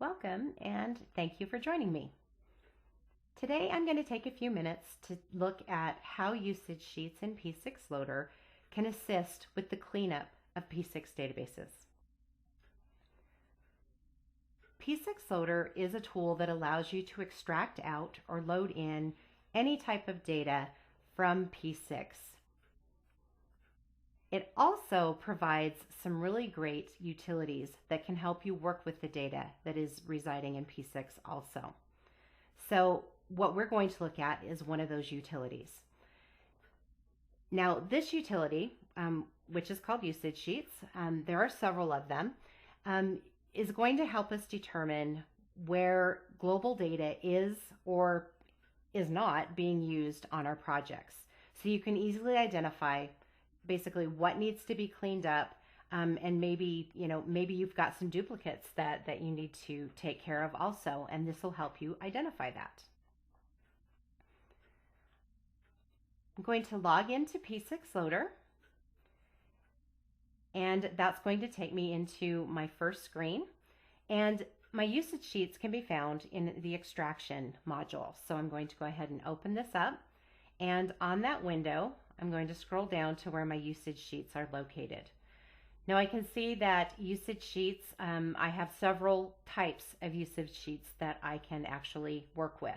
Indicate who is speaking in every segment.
Speaker 1: Welcome and thank you for joining me. Today I'm going to take a few minutes to look at how usage sheets in P6-Loader can assist with the cleanup of P6 databases. P6-Loader is a tool that allows you to extract out or load in any type of data from P6. It also provides some really great utilities that can help you work with the data that is residing in P6 also. So what we're going to look at is one of those utilities. Now this utility, which is called usage sheets, there are several of them, is going to help us determine where global data is or is not being used on our projects. So you can easily identify basically what needs to be cleaned up, and maybe you've got some duplicates that you need to take care of also, and this will help you identify that. I'm going to log into P6-Loader, and that's going to take me into my first screen, and my usage sheets can be found in the extraction module. So I'm going to go ahead and open this up, and on that window I'm going to scroll down to where my usage sheets are located. Now I can see that usage sheets, I have several types of usage sheets that I can actually work with.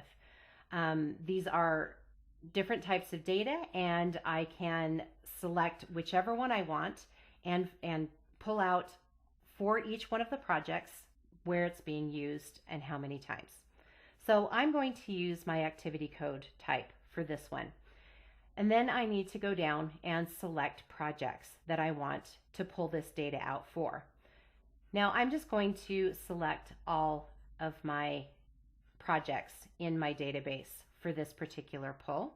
Speaker 1: These are different types of data, and I can select whichever one I want and pull out for each one of the projects where it's being used and how many times. So I'm going to use my activity code type for this one. And then I need to go down and select projects that I want to pull this data out for. Now I'm just going to select all of my projects in my database for this particular pull,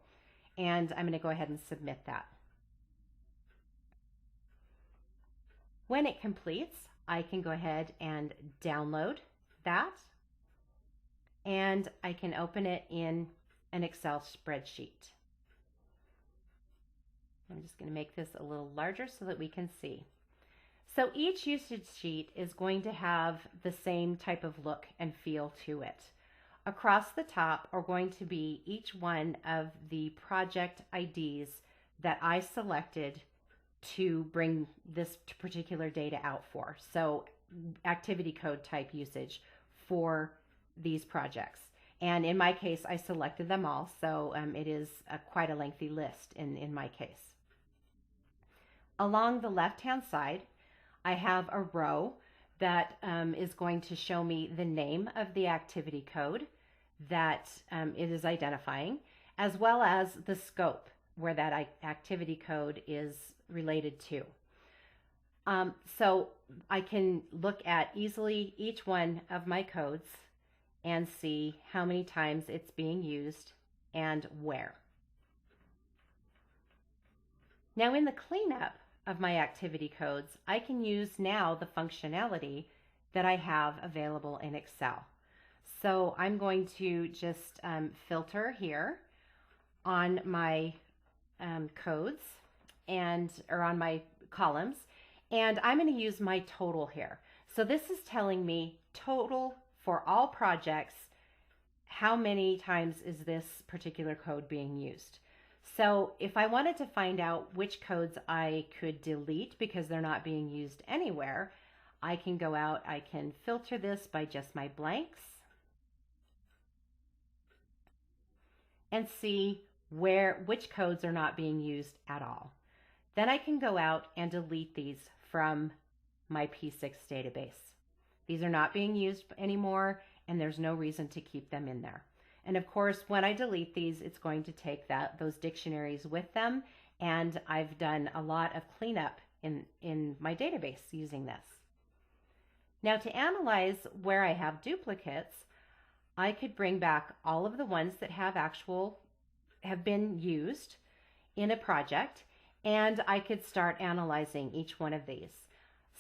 Speaker 1: and I'm going to go ahead and submit that. When it completes, I can go ahead and download that, and I can open it in an Excel spreadsheet. I'm just going to make this a little larger so that we can see. So each usage sheet is going to have the same type of look and feel to it. Across the top are going to be each one of the project IDs that I selected to bring this particular data out for. So activity code type usage for these projects. And in my case, I selected them all, so it is quite a lengthy list in my case. Along the left-hand side, I have a row that is going to show me the name of the activity code that it is identifying, as well as the scope where that activity code is related to. So I can look at easily each one of my codes and see how many times it's being used and where. Now in the cleanup of my activity codes, I can use now the functionality that I have available in Excel. So I'm going to just filter here on my codes or on my columns, and I'm going to use my total here. So this is telling me total for all projects, how many times is this particular code being used. So if I wanted to find out which codes I could delete because they're not being used anywhere, I can go out, I can filter this by just my blanks and see which codes are not being used at all. Then I can go out and delete these from my P6 database. These are not being used anymore, and there's no reason to keep them in there. And of course, when I delete these, it's going to take those dictionaries with them, and I've done a lot of cleanup in my database using this. Now to analyze where I have duplicates, I could bring back all of the ones that have been used in a project, and I could start analyzing each one of these.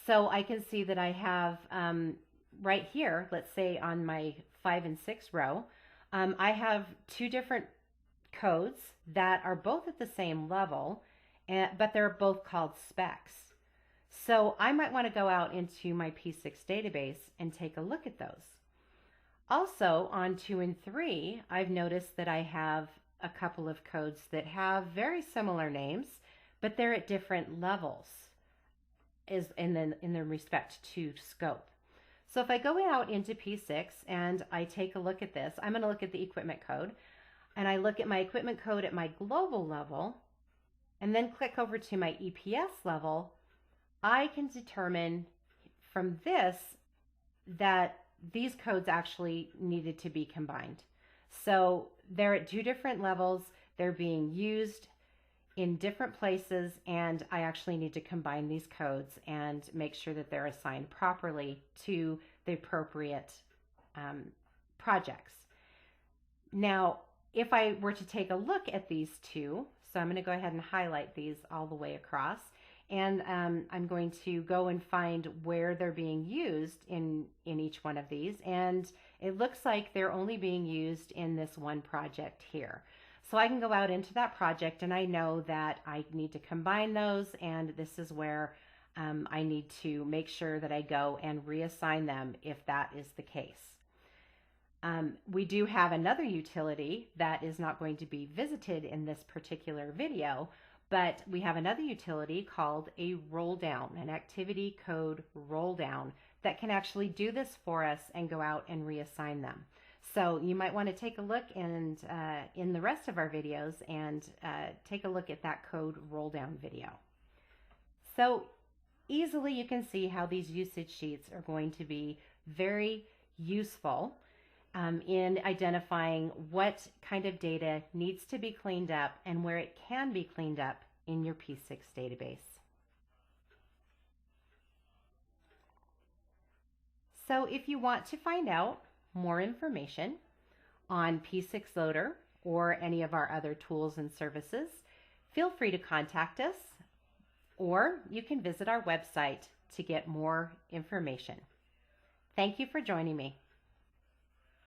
Speaker 1: So I can see that I have right here, let's say on my 5 and 6 row, I have two different codes that are both at the same level, but they're both called specs. So I might want to go out into my P6 database and take a look at those. Also on 2 and 3, I've noticed that I have a couple of codes that have very similar names, but they're at different levels in the respect to scope. So if I go out into P6 and I take a look at this, I'm going to look at the equipment code, and I look at my equipment code at my global level, and then click over to my EPS level, I can determine from this that these codes actually needed to be combined. So they're at 2 different levels, they're being used in different places, and I actually need to combine these codes and make sure that they're assigned properly to the appropriate projects. Now, if I were to take a look at these two, so I'm going to go ahead and highlight these all the way across, and I'm going to go and find where they're being used in each one of these, and it looks like they're only being used in this one project here. So I can go out into that project and I know that I need to combine those, and this is where I need to make sure that I go and reassign them if that is the case. We do have another utility that is not going to be visited in this particular video, but we have another utility called a roll down, an activity code roll down, that can actually do this for us and go out and reassign them. So you might want to take a look and in the rest of our videos and take a look at that code roll down video. So easily you can see how these usage sheets are going to be very useful in identifying what kind of data needs to be cleaned up and where it can be cleaned up in your P6 database. So if you want to find out more information on P6-Loader or any of our other tools and services, feel free to contact us, or you can visit our website to get more information. Thank you for joining me.